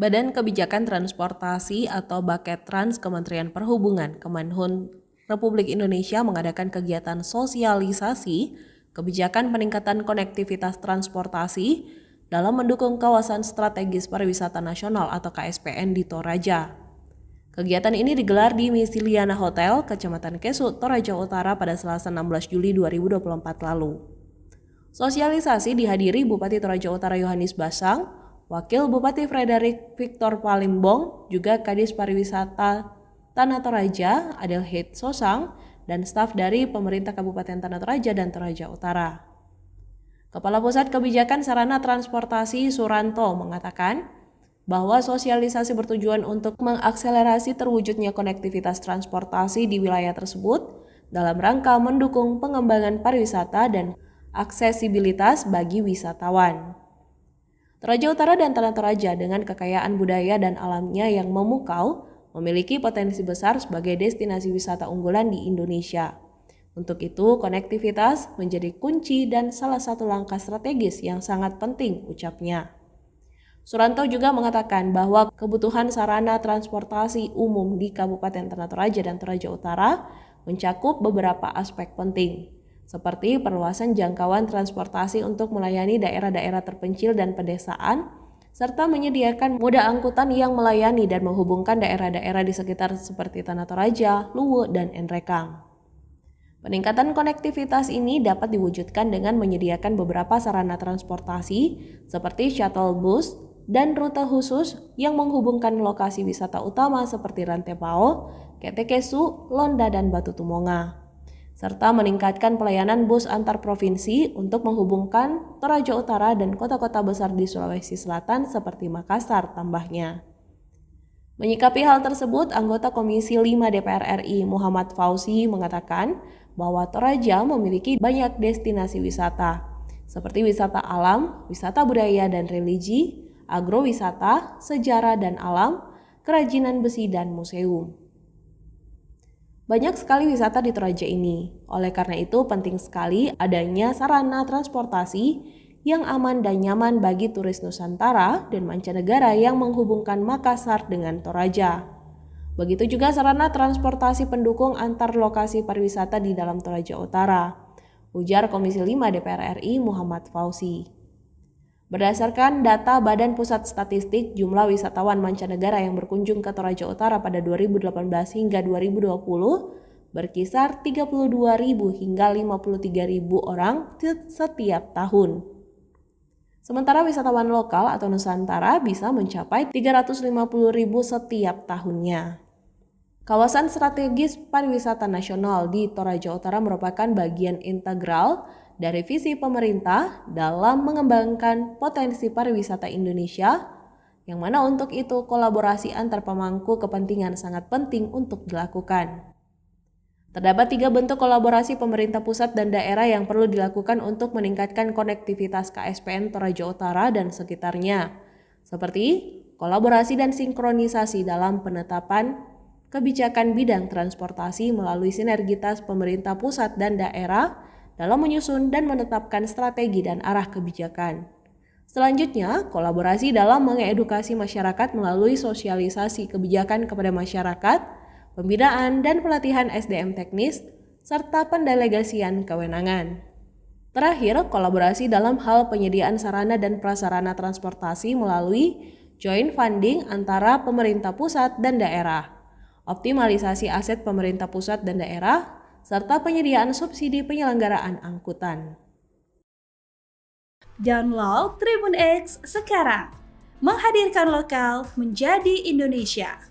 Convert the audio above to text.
Badan Kebijakan Transportasi atau Baketrans Kementerian Perhubungan Kemenhub Republik Indonesia mengadakan kegiatan sosialisasi kebijakan peningkatan konektivitas transportasi dalam mendukung kawasan strategis pariwisata nasional atau KSPN di Toraja. Kegiatan ini digelar di Misiliana Hotel, Kecamatan Kesu, Toraja Utara pada Selasa 16 Juli 2024 lalu. Sosialisasi dihadiri Bupati Toraja Utara Yohanes Basang, Wakil Bupati Frederick Victor Palimbong, juga Kadis Pariwisata Tanah Toraja Adelheid Sosang, dan staf dari pemerintah Kabupaten Tanah Toraja dan Toraja Utara. Kepala Pusat Kebijakan Sarana Transportasi Suranto mengatakan bahwa sosialisasi bertujuan untuk mengakselerasi terwujudnya konektivitas transportasi di wilayah tersebut dalam rangka mendukung pengembangan pariwisata dan aksesibilitas bagi wisatawan. Toraja Utara dan Tanah Toraja dengan kekayaan budaya dan alamnya yang memukau memiliki potensi besar sebagai destinasi wisata unggulan di Indonesia. Untuk itu, konektivitas menjadi kunci dan salah satu langkah strategis yang sangat penting, ucapnya. Suranto juga mengatakan bahwa kebutuhan sarana transportasi umum di Kabupaten Tanah Toraja dan Toraja Utara mencakup beberapa aspek penting, seperti perluasan jangkauan transportasi untuk melayani daerah-daerah terpencil dan pedesaan, serta menyediakan moda angkutan yang melayani dan menghubungkan daerah-daerah di sekitar seperti Tanah Toraja, Luwu, dan Enrekang. Peningkatan konektivitas ini dapat diwujudkan dengan menyediakan beberapa sarana transportasi seperti shuttle bus dan rute khusus yang menghubungkan lokasi wisata utama seperti Rantepao, Ketekesu, Londa, dan Batu Tumonga, serta meningkatkan pelayanan bus antar provinsi untuk menghubungkan Toraja Utara dan kota-kota besar di Sulawesi Selatan seperti Makassar, tambahnya. Menyikapi hal tersebut, anggota Komisi 5 DPR RI Muhammad Fauzi mengatakan bahwa Toraja memiliki banyak destinasi wisata, seperti wisata alam, wisata budaya dan religi, agrowisata, sejarah dan alam, kerajinan besi, dan museum. Banyak sekali wisata di Toraja ini. Oleh karena itu penting sekali adanya sarana transportasi yang aman dan nyaman bagi turis Nusantara dan mancanegara yang menghubungkan Makassar dengan Toraja. Begitu juga sarana transportasi pendukung antar lokasi pariwisata di dalam Toraja Utara, ujar Komisi 5 DPR RI Muhammad Fauzi. Berdasarkan data Badan Pusat Statistik, jumlah wisatawan mancanegara yang berkunjung ke Toraja Utara pada 2018 hingga 2020 berkisar 32.000 hingga 53.000 orang setiap tahun. Sementara wisatawan lokal atau Nusantara bisa mencapai 350.000 setiap tahunnya. Kawasan strategis pariwisata nasional di Toraja Utara merupakan bagian integral dari visi pemerintah dalam mengembangkan potensi pariwisata Indonesia, yang mana untuk itu kolaborasi antar pemangku kepentingan sangat penting untuk dilakukan. Terdapat 3 bentuk kolaborasi pemerintah pusat dan daerah yang perlu dilakukan untuk meningkatkan konektivitas KSPN Toraja Utara dan sekitarnya, seperti kolaborasi dan sinkronisasi dalam penetapan kebijakan bidang transportasi melalui sinergitas pemerintah pusat dan daerah dalam menyusun dan menetapkan strategi dan arah kebijakan. Selanjutnya, kolaborasi dalam mengedukasi masyarakat melalui sosialisasi kebijakan kepada masyarakat, pembinaan dan pelatihan SDM teknis, serta pendelegasian kewenangan. Terakhir, kolaborasi dalam hal penyediaan sarana dan prasarana transportasi melalui joint funding antara pemerintah pusat dan daerah, optimalisasi aset pemerintah pusat dan daerah, serta penyediaan subsidi penyelenggaraan angkutan. Download Tribun X sekarang, menghadirkan lokal menjadi Indonesia.